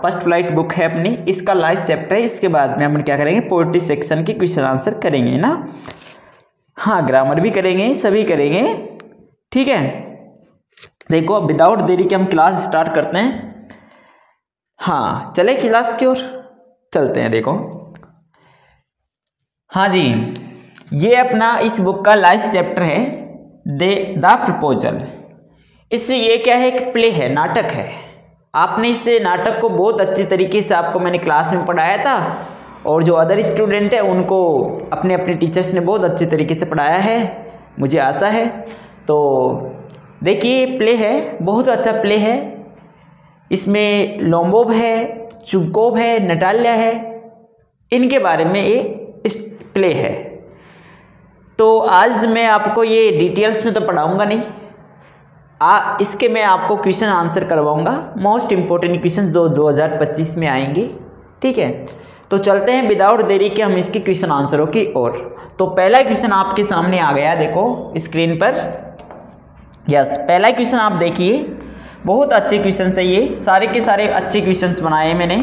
First flight book है अपनी, इसका लास्ट चैप्टर है। इसके बाद में हम क्या करेंगे, पोएट्री सेक्शन के क्वेश्चन आंसर करेंगे ना। हाँ, ग्रामर भी करेंगे, सभी करेंगे, ठीक है। देखो अब विदाउट देरी के हम क्लास स्टार्ट करते हैं। हाँ, चले क्लास की ओर चलते हैं। देखो हाँ जी, ये अपना इस बुक का लास्ट चैप्टर है, द प्रपोजल। इससे ये क्या है, एक प्ले है, नाटक है। आपने इस नाटक को बहुत अच्छी तरीके से आपको मैंने क्लास में पढ़ाया था, और जो अदर स्टूडेंट है उनको अपने अपने टीचर्स ने बहुत अच्छे तरीके से पढ़ाया है, मुझे आशा है। तो देखिए, प्ले है, बहुत अच्छा प्ले है। इसमें लोम्बोव है, चुबकोव है, नटाल्या है, इनके बारे में ये प्ले है। तो आज मैं आपको ये डिटेल्स में तो पढ़ाऊंगा नहीं, इसके मैं आपको क्वेश्चन आंसर करवाऊंगा। मोस्ट इंपॉर्टेंट क्वेश्चन 2025 में आएंगे, ठीक है। तो चलते हैं विदाउट देरी के हम इसके क्वेश्चन आंसरों की ओर। तो पहला क्वेश्चन आपके सामने आ गया, देखो स्क्रीन पर। यस, पहला क्वेश्चन आप देखिए, बहुत अच्छे क्वेश्चन है ये, सारे के सारे अच्छे क्वेश्चन बनाए हैं मैंने।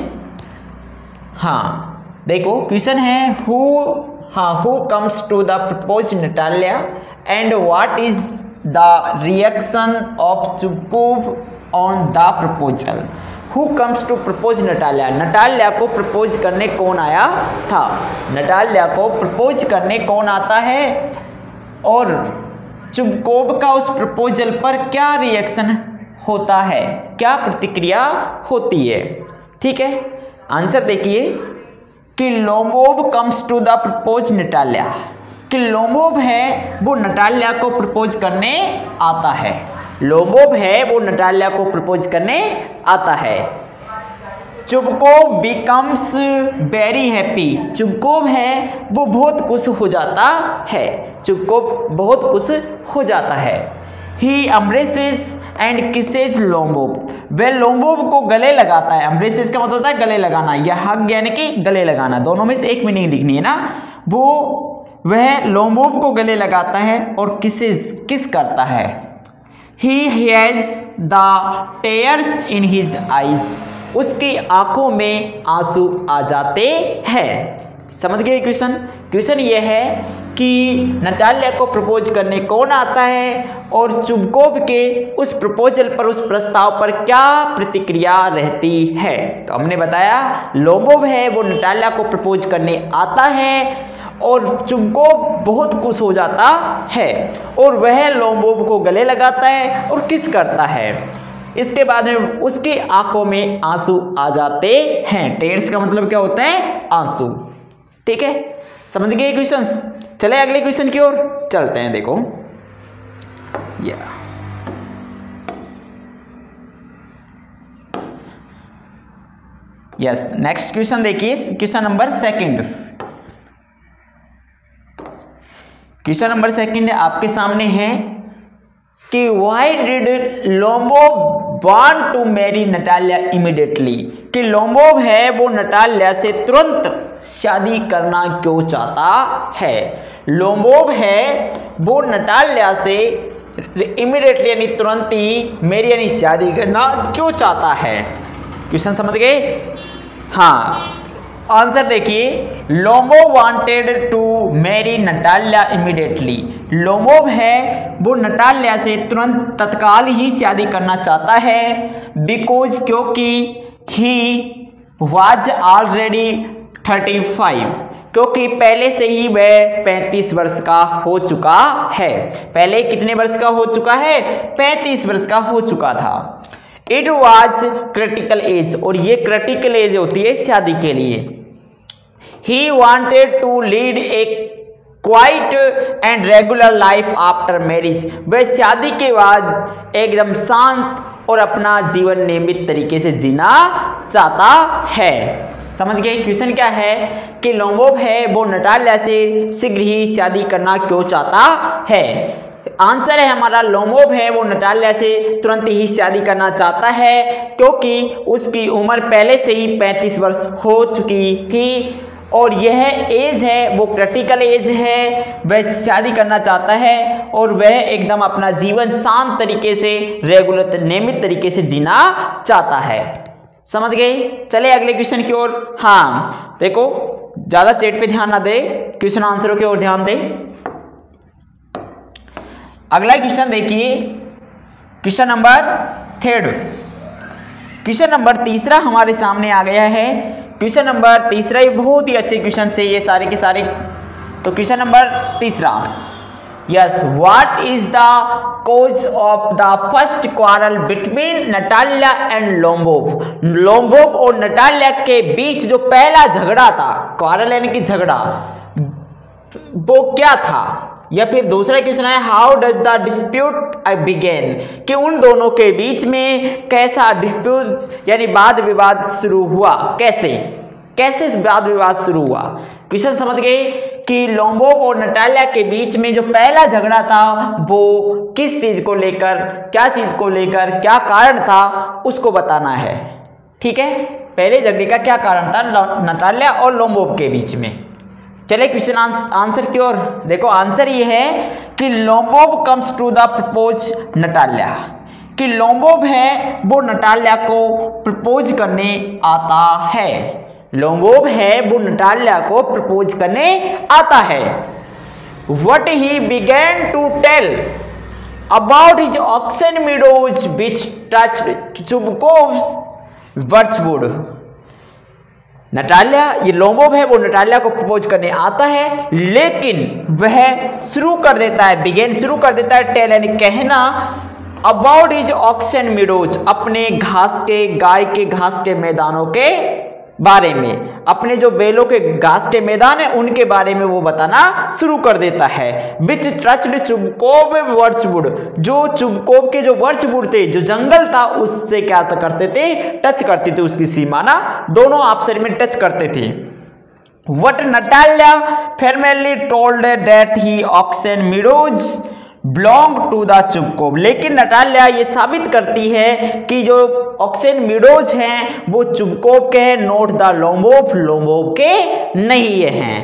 हाँ देखो, क्वेश्चन है who comes to the propose Natalya and what is the reaction of Chubukov on the proposal. Who comes to propose Natalya, Natalya को प्रपोज करने कौन आया था, नटाल्या को प्रपोज करने कौन आता है, और चुबकोव का उस प्रपोजल पर क्या रिएक्शन होता है, क्या प्रतिक्रिया होती है, ठीक है। आंसर देखिए कि Lomov comes to the propose नटाल्या, कि लोम्बोव है वो नटाल्या को प्रपोज करने आता है, लोम्बोव है वो नटाल्या को प्रपोज करने आता है। Chubukov becomes very happy, Chubukov है वो बहुत खुश हो जाता है, चुबकोव बहुत खुश हो जाता है। ही एम्ब्रेसेस एंड किसेज लोम्बोव, वह लोम्बोव को गले लगाता है। एम्ब्रेसेस का मतलब होता है गले लगाना, या हग यानी कि गले लगाना, दोनों में से एक मीनिंग लिखनी है ना। वह लोम्बोव को गले लगाता है और किस करता है। He has the tears in his eyes, उसकी आंखों में आंसू आ जाते हैं। समझ गए क्वेश्चन? क्वेश्चन ये है कि नटाल्या को प्रपोज करने कौन आता है, और चुबकोव के उस प्रपोजल पर, उस प्रस्ताव पर क्या प्रतिक्रिया रहती है। तो हमने बताया लोम्बोव है वो नटाल्या को प्रपोज करने आता है, और चुबकोव बहुत खुश हो जाता है, और वह लोम्बोव को गले लगाता है और किस करता है। इसके बाद में उसकी आंखों में आंसू आ जाते हैं। टेयर्स का मतलब क्या होता है, आंसू, ठीक है। समझ गए क्वेश्चंस? चले अगले क्वेश्चन की ओर चलते हैं। देखो यस, नेक्स्ट क्वेश्चन देखिए, question number second. Question number second आपके सामने है कि why did Lomov want to marry Natalya immediately, कि लोम्बोव है वो नटाल्या से तुरंत शादी करना क्यों चाहता है। लोम्बोव है वो नटाल्या से इमीडिएटली यानी तुरंत ही मेरी यानी शादी करना क्यों चाहता है। क्वेश्चन समझ गए? हाँ, आंसर देखिए, लोम्बोव wanted to marry Natalya immediately, लोम्बोव है वो नटाल्या से तुरंत तत्काल ही शादी करना चाहता है। बिकॉज, क्योंकि ही वाज ऑलरेडी 35, क्योंकि पहले से ही वह 35 वर्ष का हो चुका है। पहले कितने वर्ष का हो चुका है? 35 वर्ष का हो चुका था। इट वॉज क्रिटिकल एज, और ये क्रिटिकल एज होती है शादी के लिए। He wanted to lead a quiet and regular life after marriage, वह शादी के बाद एकदम शांत और अपना जीवन नियमित तरीके से जीना चाहता है। समझ गए? क्वेश्चन क्या है कि लोम्बोव है वो नटाल्या से शीघ्र ही शादी करना क्यों चाहता है। आंसर है हमारा, लोम्बोव है वो नटाल्या से तुरंत ही शादी करना चाहता है, क्योंकि उसकी उम्र पहले से ही 35 वर्ष हो चुकी थी, और यह एज है वो क्रिटिकल एज है, वह शादी करना चाहता है, और वह एकदम अपना जीवन शांत तरीके से, रेगुलर नियमित तरीके से जीना चाहता है। समझ गए? चले अगले क्वेश्चन की ओर। हाँ देखो, ज्यादा चैट पे ध्यान ना दे, क्वेश्चन आंसरों की ओर ध्यान दे। अगला क्वेश्चन देखिए, क्वेश्चन नंबर 3। क्वेश्चन नंबर 3 हमारे सामने आ गया है। क्वेश्चन नंबर 3 ये बहुत ही अच्छे क्वेश्चन से ये सारे के सारे। तो question number 3, yes, what is the cause of the first quarrel between Natalia and Lomov? Lomov और नटालिया के बीच जो पहला झगड़ा था, क्वारल यानी कि झगड़ा, वो क्या था? या फिर दूसरा क्वेश्चन है, how does the dispute begin? कि उन दोनों के बीच में कैसा डिस्प्यूट यानी वाद विवाद शुरू हुआ, कैसे इस वाद विवाद शुरू हुआ? क्वेश्चन समझ गए कि लोम्बोव और नटालिया के बीच में जो पहला झगड़ा था वो किस चीज को लेकर, क्या चीज को लेकर, क्या कारण था, उसको बताना है। ठीक है, पहले झगड़े का क्या कारण था नटालिया और लोम्बोव के बीच में। चले क्वेश्चन आंसर की ओर। देखो आंसर ये है कि Lomov comes to the propose Natalia, कि लोम्बोव है वो नटालिया को प्रपोज करने आता है। लोम्बोव है वो नटालिया को प्रपोज करने आता है। What he began to tell about his oxen meadows which touched Chubkov's birchwood. Natalia, ये लोम्बोव है वो नटालिया को प्रपोज करने आता है, लेकिन वह शुरू कर देता है, बिगेन शुरू कर देता है टेल यानी कहना, अबाउट हिज ऑक्सन मीडोज, अपने घास के, गाय के घास के मैदानों के बारे में, अपने जो बैलों के घास के मैदान है उनके बारे में वो बताना शुरू कर देता है। विच टच्ड चुबकोव वर्चवुड, जो चुबकोव के जो वर्चवुड थे, जो जंगल था, उससे क्या करते थे, टच करते थे, उसकी सीमाना दोनों आपस में टच करते थे। What Natalia firmly told that he oxen meadows belong to the Chubkov, लेकिन नटालिया ये साबित करती है कि जो ऑक्सेन मीडोज हैं वो चुबकोव के हैं, नोट द लोम्बोव, लोम्बोव के नहीं हैं।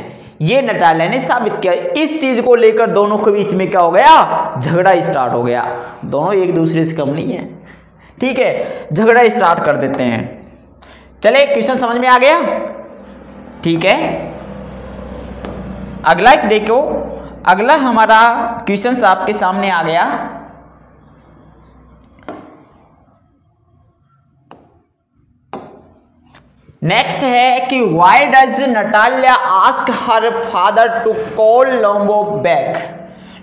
ये नटालिया ने साबित किया। इस चीज को लेकर दोनों के बीच में क्या हो गया, झगड़ा स्टार्ट हो गया। दोनों एक दूसरे से कम नहीं है, ठीक है, झगड़ा स्टार्ट कर देते हैं। चले क्वेश्चन समझ में आ गया? ठीक है, अगला देखो, अगला हमारा क्वेश्चन आपके सामने आ गया। नेक्स्ट है कि why does Natalia ask her father to call Lomov back?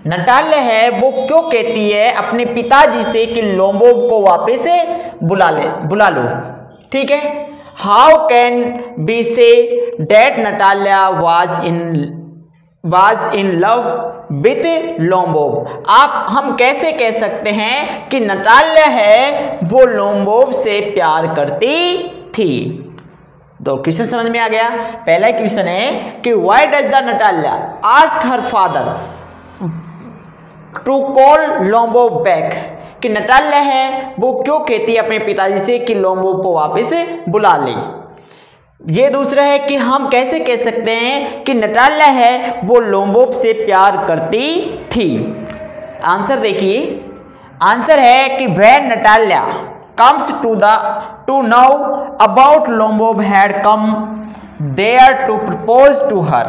Natalia है वो क्यों कहती है अपने पिताजी से कि लोम्बोव को वापस बुला लो। ठीक है, how can be say that Natalia was in love with Lomov? हम कैसे कह सकते हैं कि नटालिया है वो लोम्बोव से प्यार करती थी? तो क्वेश्चन समझ में आ गया। पहला क्वेश्चन है कि why does the Natalia ask her father to call Lomov back? कि नटालिया है वो क्यों कहती है अपने पिताजी से कि लोम्बोव को वापस बुला ले। ये दूसरा है कि हम कैसे कह सकते हैं कि नटालिया है वो लोम्बोव से प्यार करती थी। आंसर देखिए, आंसर है कि when Natalia comes to know about Lombov had come there to propose to her,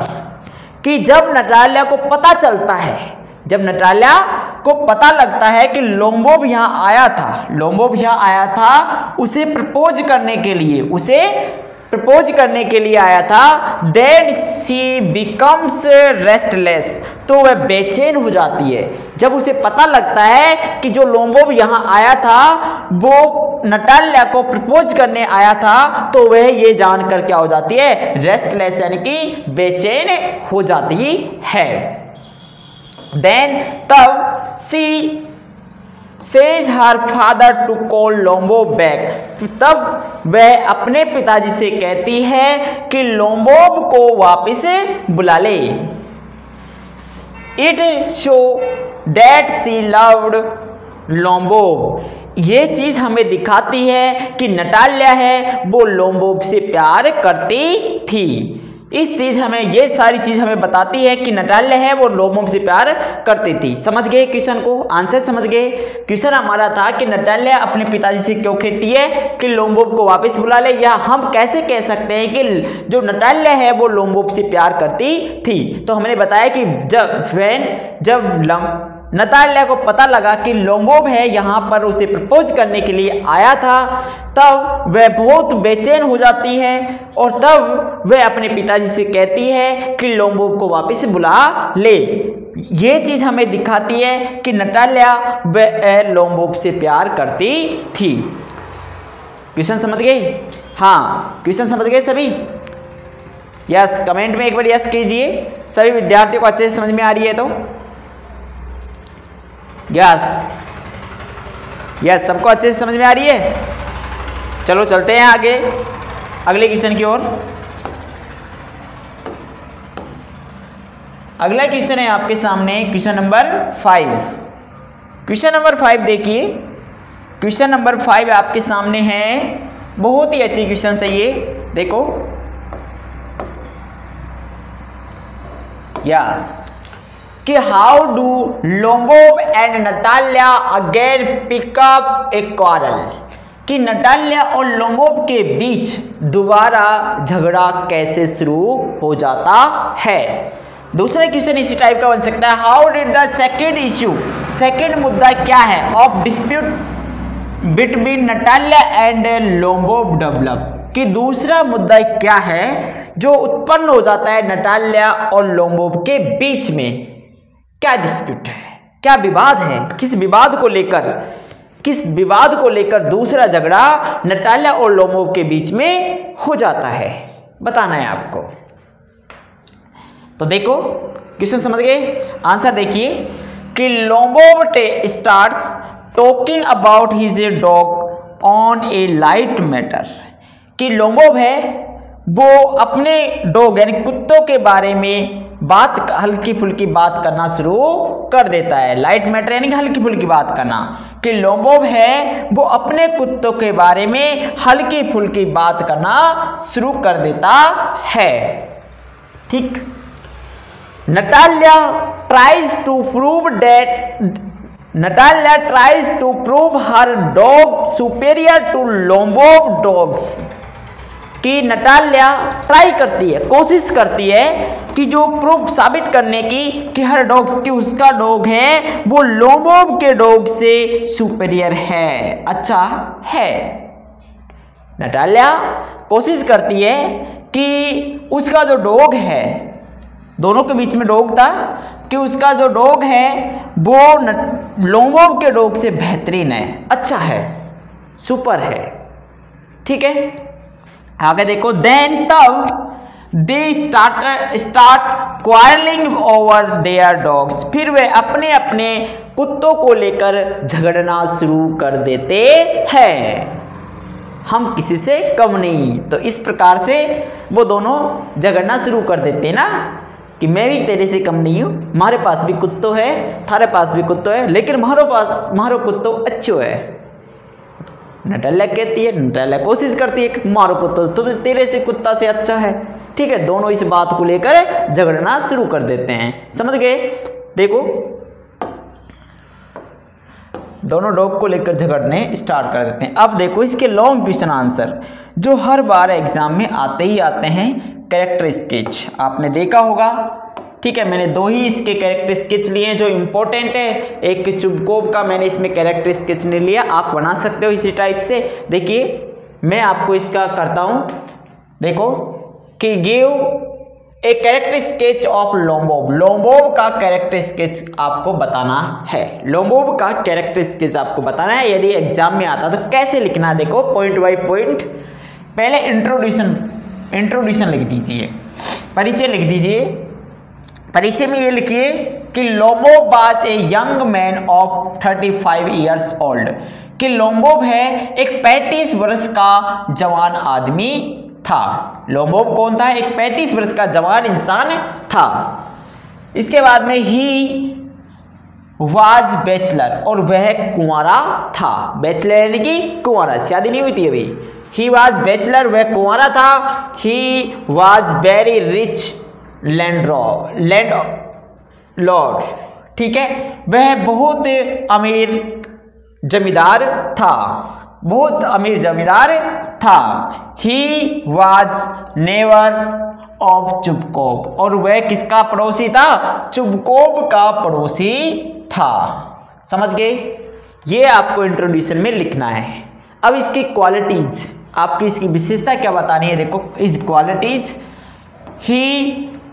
कि जब नटालिया को पता चलता है, जब नटालिया को पता लगता है कि लोम्बोव यहाँ आया था, उसे प्रपोज करने के लिए आया था, then she becomes restless, तो वह बेचैन हो जाती है। जब उसे पता लगता है कि जो लोम्बोव यहाँ आया था वो नटालिया को प्रपोज करने आया था, तो वह ये जानकर क्या हो जाती है, रेस्टलेस यानी कि बेचैन हो जाती है। then तब she says her father to call लोम्बोव back, तब वह अपने पिताजी से कहती है कि लोम्बोव को वापस बुला ले। It show that she loved लोम्बोव, ये चीज हमें दिखाती है कि नटालिया है वो लोम्बोव से प्यार करती थी। इस चीज हमें, ये सारी चीज हमें बताती है कि नटाल्या है वो लोमोब से प्यार करती थी। समझ गए क्वेश्चन को, आंसर समझ गए। क्वेश्चन हमारा था कि नटाल्या अपने पिताजी से क्यों कहती है कि लोमोब को वापस बुला ले, या हम कैसे कह सकते हैं कि जो नटाल्या है वो लोमोब से प्यार करती थी। तो हमने बताया कि जब नटाल्या को पता लगा कि लोमोब है यहाँ पर उसे प्रपोज करने के लिए आया था, तब वह बहुत बेचैन हो जाती है और तब वह अपने पिताजी से कहती है कि लोमोब को वापस बुला ले। ये चीज हमें दिखाती है कि नटाल्या वह लोमोब से प्यार करती थी। क्वेश्चन समझ गए? हाँ, क्वेश्चन समझ गए सभी? यस, कमेंट में एक बार यस कीजिए। सभी विद्यार्थियों को अच्छे से समझ में आ रही है तो यस, यस, सबको अच्छे से समझ में आ रही है। चलो चलते हैं आगे अगले क्वेश्चन की ओर। अगला क्वेश्चन है आपके सामने क्वेश्चन नंबर 5। क्वेश्चन नंबर 5 देखिए, क्वेश्चन नंबर 5 आपके सामने है, बहुत ही अच्छी क्वेश्चन है ये। देखो कि how do Lomov and Natalya again pick up a quarrel, कि नटाल्या और लोमोब के बीच दोबारा झगड़ा कैसे शुरू हो जाता है। दूसरा क्वेश्चन इसी टाइप का बन सकता है, how did the second issue, second मुद्दा क्या है of dispute between Natalya and Lomov develop, कि दूसरा मुद्दा क्या है जो उत्पन्न हो जाता है नटाल्या और लोमोब के बीच में। क्या डिस्प्यूट है, क्या विवाद है, किस विवाद को लेकर दूसरा झगड़ा नटाल्या और लोमोब के बीच में हो जाता है, बताना है आपको। तो देखो क्वेश्चन समझ गए, आंसर देखिए कि Lomov starts talking about his dog on a light matter, कि लोमोब है वो अपने डॉग यानी कुत्तों के बारे में बात, हल्की फुल्की बात करना शुरू कर देता है। लाइट मैटर यानी हल्की फुल्की बात करना, कि लोमोब है वो अपने कुत्तों के बारे में हल्की फुल्की बात करना शुरू कर देता है। ठीक, Natalya tries to prove her dog superior to Lomov dogs, कि नटाल्या ट्राई करती है, कोशिश करती है कि जो प्रूफ साबित करने की कि हर डॉग्स की उसका डॉग है वो लोमोब के डॉग से सुपेरियर है, अच्छा है। नटाल्या कोशिश करती है कि उसका जो डॉग है, दोनों के बीच में डॉग था, कि उसका जो डॉग है वो लोमोब के डॉग से बेहतरीन है, अच्छा है, सुपर है। ठीक है, आगे देखो, देन तब they start quarrelling over their dogs, फिर वे अपने अपने कुत्तों को लेकर झगड़ना शुरू कर देते हैं। हम किसी से कम नहीं, तो इस प्रकार से वो दोनों झगड़ना शुरू कर देते हैं ना, कि मैं भी तेरे से कम नहीं हूँ, हमारे पास भी कुत्तो है, थारे पास भी कुत्तो है, लेकिन मारो कुत्तो अच्छो है। नटाल्या कहती है, नटाल्या कोशिश करती है कि मारो कुत्तो तो तेरे से कुत्ता से अच्छा है। ठीक है, दोनों इस बात को लेकर झगड़ना शुरू कर देते हैं। समझ गए? देखो दोनों डॉग को लेकर झगड़ने स्टार्ट कर देते हैं। अब देखो इसके लॉन्ग क्वेश्चन आंसर जो हर बार एग्जाम में आते ही आते हैं। कैरेक्टर स्केच आपने देखा होगा, ठीक है, मैंने दो ही इसके कैरेक्टर स्केच लिए हैं जो इम्पोर्टेंट है। एक चुबकोव का मैंने इसमें कैरेक्टर स्केच नहीं लिया, आप बना सकते हो इसी टाइप से। देखिए मैं आपको इसका करता हूँ, देखो कि give a character sketch of Lomov, Lomov का कैरेक्टर स्केच आपको बताना है। लोमोब का कैरेक्टर स्केच आपको बताना है, यदि एग्जाम में आता तो कैसे लिखना है। देखो पॉइंट बाय पॉइंट, पहले इंट्रोड्यूशन लिख दीजिए, परिचय लिख दीजिए। परिचय में ये लिखिए कि Lomov was a young man of 35 years old, कि लोमोब है एक 35 वर्ष का जवान आदमी था। लोमोब कौन था? एक 35 वर्ष का जवान इंसान था। इसके बाद में ही वाज बैचलर, और वह कुंवारा था। बैचलर यानी कि कुंवारा, शादी नहीं हुई थी अभी। ही वॉज बैचलर, वह कुंवारा था। He was very rich land Lord, ठीक है, वह बहुत अमीर जमींदार था, बहुत अमीर जमींदार था। ही वॉज नेवर ऑफ चुबकोब, और वह किसका पड़ोसी था? चुबकोब का पड़ोसी था। समझ गए? ये आपको इंट्रोड्यूशन में लिखना है। अब इसकी क्वालिटीज, आपकी इसकी विशेषता क्या बतानी है? देखो इस qualities, he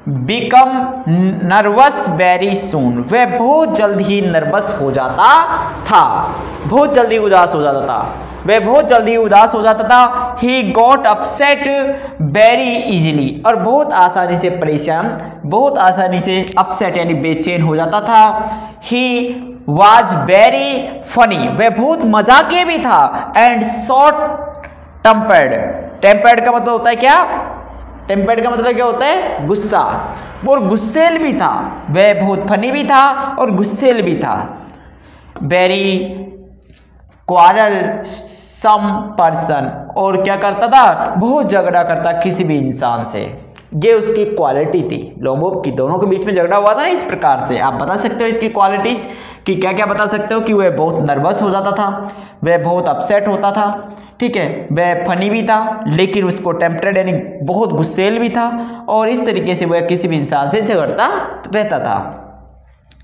become nervous very soon, वह बहुत जल्द ही नर्वस हो जाता था, बहुत जल्दी उदास हो जाता था, वह बहुत जल्दी उदास हो जाता था। He got upset very easily, और बहुत आसानी से परेशान, बहुत आसानी से अपसेट यानी बेचैन हो जाता था। ही वॉज वेरी फनी, वह बहुत मजाकिया भी था। एंड शॉर्ट टेम्पर्ड, टेम्पर्ड का मतलब होता है क्या? टेम्पर्ड का मतलब क्या होता है? गुस्सा, और गुस्सेल भी था, वह बहुत फनी भी था और गुस्सेल भी था। वेरी क्वारल सम पर्सन, और क्या करता था? बहुत झगड़ा करता किसी भी इंसान से। ये उसकी क्वालिटी थी। लोगों की दोनों के बीच में झगड़ा हुआ था ना, इस प्रकार से आप बता सकते हो इसकी क्वालिटीज कि क्या क्या बता सकते हो कि वह बहुत नर्वस हो जाता था, वह बहुत अपसेट होता था, ठीक है, वह फनी भी था, लेकिन उसको टेम्परेड यानी बहुत गुस्सेल भी था, और इस तरीके से वह किसी भी इंसान से झगड़ता रहता था।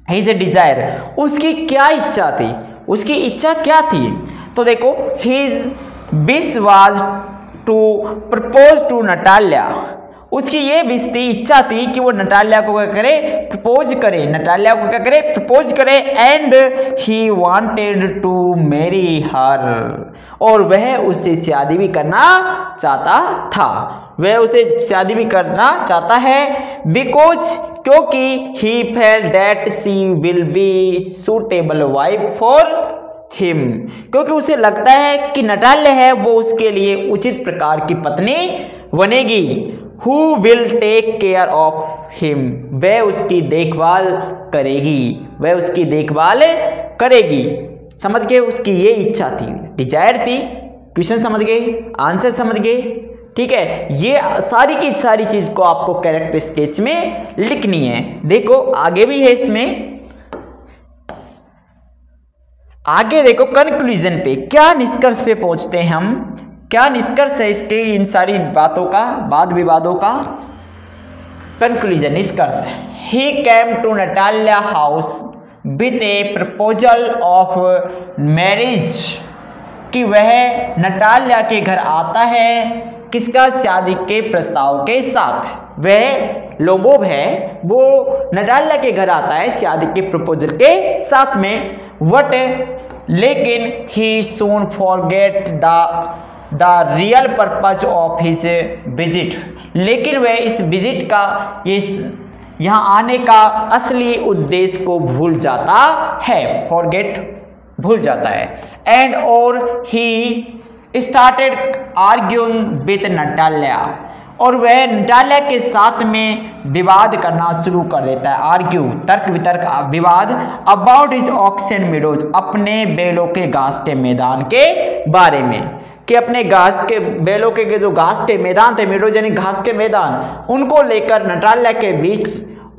हिज डिजायर, उसकी क्या इच्छा थी? उसकी इच्छा क्या थी? तो देखो, his wish was to propose to Natalya, उसकी ये विश थी, इच्छा थी कि वो नटाल्या को क्या करे? प्रपोज करे, नटाल्या को क्या करे? प्रपोज करे। And he wanted to marry her, और वह उससे शादी भी करना चाहता था, वह उसे शादी भी करना चाहता है। बिकॉज, क्योंकि he felt that she will be suitable wife for him, क्योंकि उसे लगता है कि नटाल्या है वो उसके लिए उचित प्रकार की पत्नी बनेगी। Who will take care of him, वह उसकी देखभाल करेगी, वह उसकी देखभाल करेगी। समझ गए? उसकी ये इच्छा थी, डिजायर थी। क्वेश्चन समझ गए? आंसर समझ गए? ठीक है, ये सारी की सारी चीज को आपको कैरेक्टर स्केच में लिखनी है। देखो आगे भी है इसमें, आगे देखो कंक्लूजन पे, क्या निष्कर्ष पे पहुंचते हैं हम, क्या निष्कर्ष है इसके, इन सारी बातों का, वाद विवादों का। कंक्लूजन, निष्कर्ष, he came to Natalya house with a proposal of marriage, कि वह नटाल्या के घर आता है किसका? शादी के प्रस्ताव के साथ। वह लोबोव है, वो नटाल्या के घर आता है शादी के प्रपोजल के साथ में। वट, लेकिन he soon forget the real purpose of his visit, लेकिन वह इस विजिट का, इस यहाँ आने का असली उद्देश्य को भूल जाता है। फॉरगेट, भूल जाता है। एंड और ही स्टार्टेड आर्ग्यूइंग विद नटाल्या, और वह नटाल्या के साथ में विवाद करना शुरू कर देता है। आर्ग्यू, तर्क वितर्क, विवाद। अबाउट हिज ऑक्सन मीडोज, अपने बैलों के घास के मैदान के बारे में, कि अपने घास के बैलों के जो घास के मैदान थे, मीडोज यानी घास के मैदान, उनको लेकर नटाल्या के बीच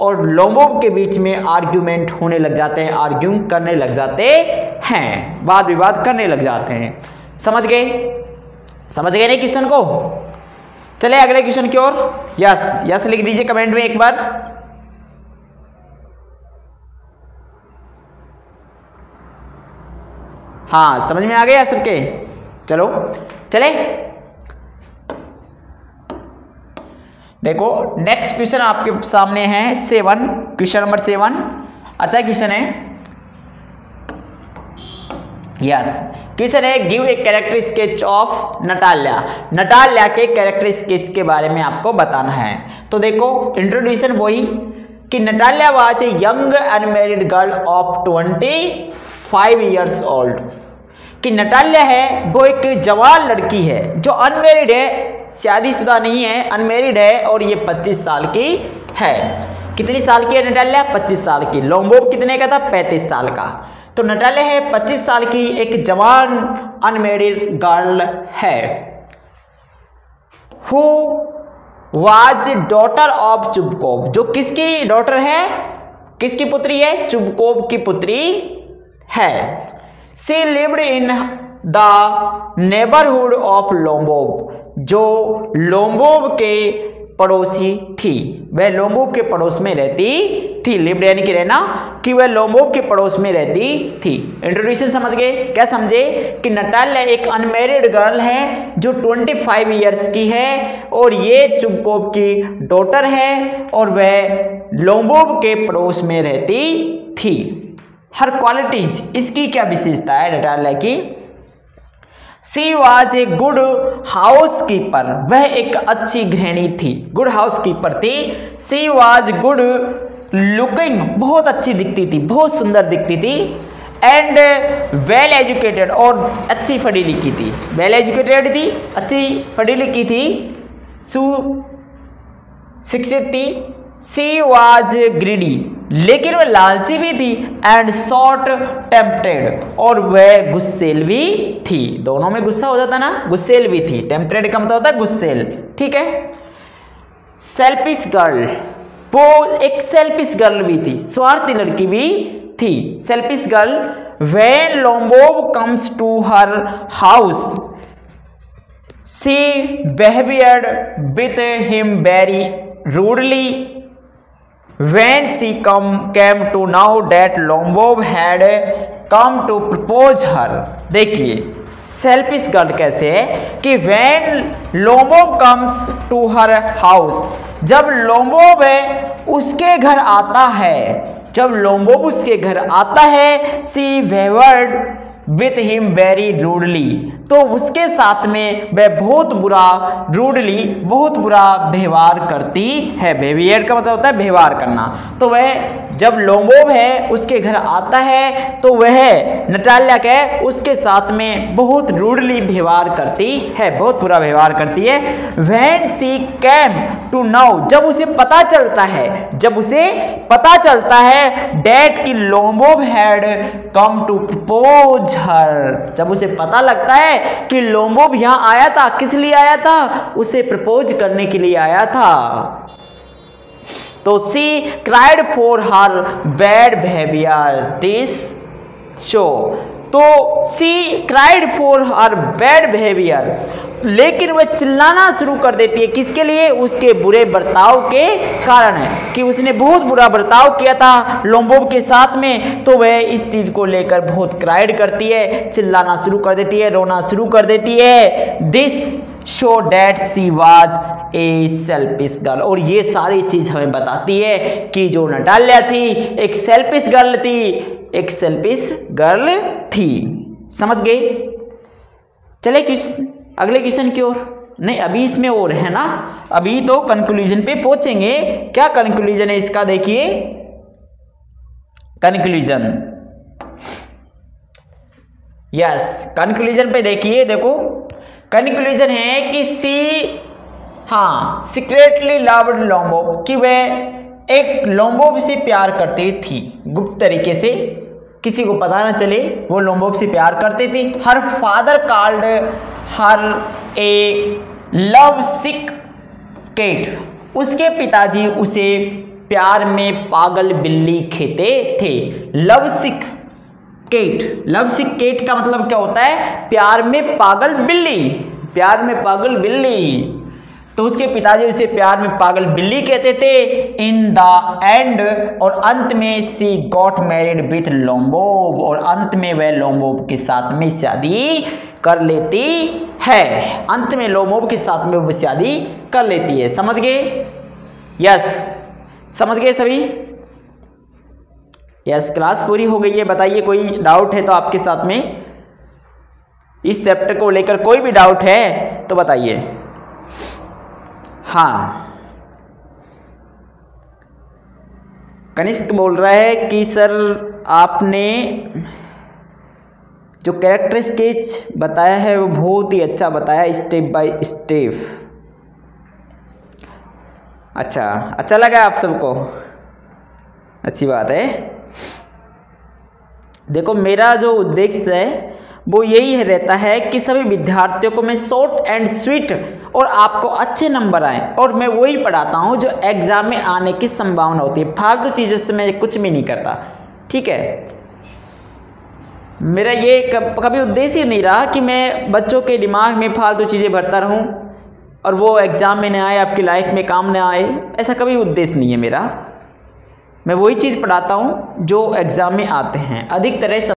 और लोबोव के बीच में आर्ग्यूमेंट होने लग जाते हैं, आर्ग्यू करने लग जाते हैं, वाद विवाद करने लग जाते हैं। समझ गए? समझ गए नहीं क्वेश्चन को? चले अगले क्वेश्चन की ओर। यस यस लिख दीजिए कमेंट में एक बार। हाँ, समझ में आ गया सबके? चलो चले, देखो नेक्स्ट क्वेश्चन आपके सामने है 7, क्वेश्चन नंबर 7। अच्छा क्वेश्चन है, यस क्वेश्चन है, give a character sketch of Natalya. Natalya के कैरेक्टर स्केच के बारे में आपको बताना है। तो देखो इंट्रोड्यूशन वही कि Natalya was a young unmarried girl of 25 years old, कि नटाल्या है वो एक जवान लड़की है जो अनमैरिड है, शादीशुदा नहीं है, अनमैरिड है, और ये 25 साल की है। कितनी साल की है नटाल्या? 25 साल की। लोबोव कितने का था? 35 साल का। तो नटाल्या है 25 साल की, एक जवान अनमैरिड गर्ल है। Who was daughter of Chubukov, जो किसकी डॉटर है, किसकी पुत्री है, चुबकोव की पुत्री है। She lived in the neighbourhood of Lomov, जो लोम्बोव के पड़ोसी थी, वह लोम्बोव के पड़ोस में रहती थी। लिव्ड यानी कि रहना, कि वह लोम्बोव के पड़ोस में रहती थी। इंट्रोडक्शन समझ गए? क्या समझे कि नटाल्या एक अनमैरिड गर्ल है जो 25 इयर्स की है और ये चुबकोव की डॉटर है और वह लोम्बोव के पड़ोस में रहती थी। हर क्वालिटीज, इसकी क्या विशेषता है नटाल्या की? She was a good house keeper, वह एक अच्छी गृहिणी थी, गुड हाउस कीपर थी। शी वॉज गुड लुकिंग, बहुत अच्छी दिखती थी, बहुत सुंदर दिखती थी। एंड वेल एजुकेटेड, और अच्छी पढ़ी लिखी थी, वेल एजुकेटेड थी, अच्छी पढ़ी लिखी थी, सुशिक्षित थी। शी वॉज ग्रीडी, लेकिन वह लालची भी थी। एंड शॉर्ट टेम्पटेड, और वह गुस्सेल भी थी। दोनों में गुस्सा हो जाता ना, गुस्सेल भी थी। टेम्पटेड का मतलब होता है गुस्सेल, ठीक है। सेल्फिश गर्ल, वो एक सेल्फिश गर्ल भी थी, स्वार्थी लड़की भी थी, selfish girl. When Lomov comes to her house she behaved with him very rudely. When she came to know that Lombov had come to propose her, देखिए सेल्फिश गर्ल कैसे है कि when Lombov comes to her house, जब लोम्बोव उसके घर आता है, जब लोम्बोव उसके घर आता है, she behaved with him very rudely, तो उसके साथ में वह बहुत बुरा, रूडली बहुत बुरा व्यवहार करती है। बिहेवियर का मतलब होता है व्यवहार करना। तो वह जब लोम्बोव है उसके घर आता है तो वह नटाल्या के उसके साथ में बहुत रूडली व्यवहार करती है, बहुत बुरा व्यवहार करती है। When she came to know, जब उसे पता चलता है, जब उसे पता चलता है डैट कि Lomov had come to propose her, जब उसे पता लगता है कि लोम्बोव यहां आया था, किस लिए आया था, उसे प्रपोज करने के लिए आया था। तो she cried for her bad behaviour this show, तो she cried for her bad behaviour, लेकिन वह चिल्लाना शुरू कर देती है, किसके लिए, उसके बुरे बर्ताव के कारण है, कि उसने बहुत बुरा बर्ताव किया था लोम्बोव के साथ में। तो वह इस चीज को लेकर बहुत क्राइड करती है, चिल्लाना शुरू कर देती है, रोना शुरू कर देती है। This show that she was a selfish girl, और ये सारी चीज हमें बताती है कि जो नटाल्या थी एक सेल्फिश गर्ल थी, एक सेल्फिश गर्ल थी। समझ गए? चले अगले क्वेश्चन की ओर। नहीं, अभी इसमें और है ना, अभी तो कंक्लूजन पे पहुंचेंगे। क्या कंक्लूजन है इसका, देखिए कंक्लूजन, यस कंक्लूजन पे देखिए, देखो कंक्लूजन है कि सी सीक्रेटली लव्ड लोम्बोव, कि वह एक लोम्बोव से प्यार करती थी, गुप्त तरीके से, किसी को पता ना चले, वो लोम्बोव से प्यार करती थी। हर फादर कॉल्ड हर ए लव सिक कैट, उसके पिताजी उसे प्यार में पागल बिल्ली कहते थे। लव सिक कैट, लव सिक कैट का मतलब क्या होता है, प्यार में पागल बिल्ली, प्यार में पागल बिल्ली। तो उसके पिताजी उसे प्यार में पागल बिल्ली कहते थे। इन द एंड, और अंत में सी गॉट मैरिड विथ लोम्बोव, और अंत में वह लोम्बोव के साथ में शादी कर लेती है, अंत में लोम्बोव के साथ में वो शादी कर लेती है। समझ गए? यस, समझ गए सभी? यस, क्लास पूरी हो गई है। बताइए कोई डाउट है तो आपके साथ में, इस चैप्टर को लेकर कोई भी डाउट है तो बताइए। हाँ, कनिष्क बोल रहा है कि सर आपने जो कैरेक्टर स्केच बताया है वो बहुत ही अच्छा बताया, स्टेप बाय स्टेप। अच्छा लगा आप सबको? अच्छी बात है। देखो मेरा जो उद्देश्य है वो यही रहता है कि सभी विद्यार्थियों को मैं शॉर्ट एंड स्वीट और आपको अच्छे नंबर आए, और मैं वही पढ़ाता हूँ जो एग्ज़ाम में आने की संभावना होती है। फालतू चीज़ों से मैं कुछ भी नहीं करता, ठीक है। मेरा ये कभी उद्देश्य नहीं रहा कि मैं बच्चों के दिमाग में फालतू चीज़ें भरता रहूं और वो एग्ज़ाम में ना आए, आपकी लाइफ में काम ना आए, ऐसा कभी उद्देश्य नहीं है मेरा। मैं वही चीज़ पढ़ाता हूं जो एग्ज़ाम में आते हैं। अधिक तरह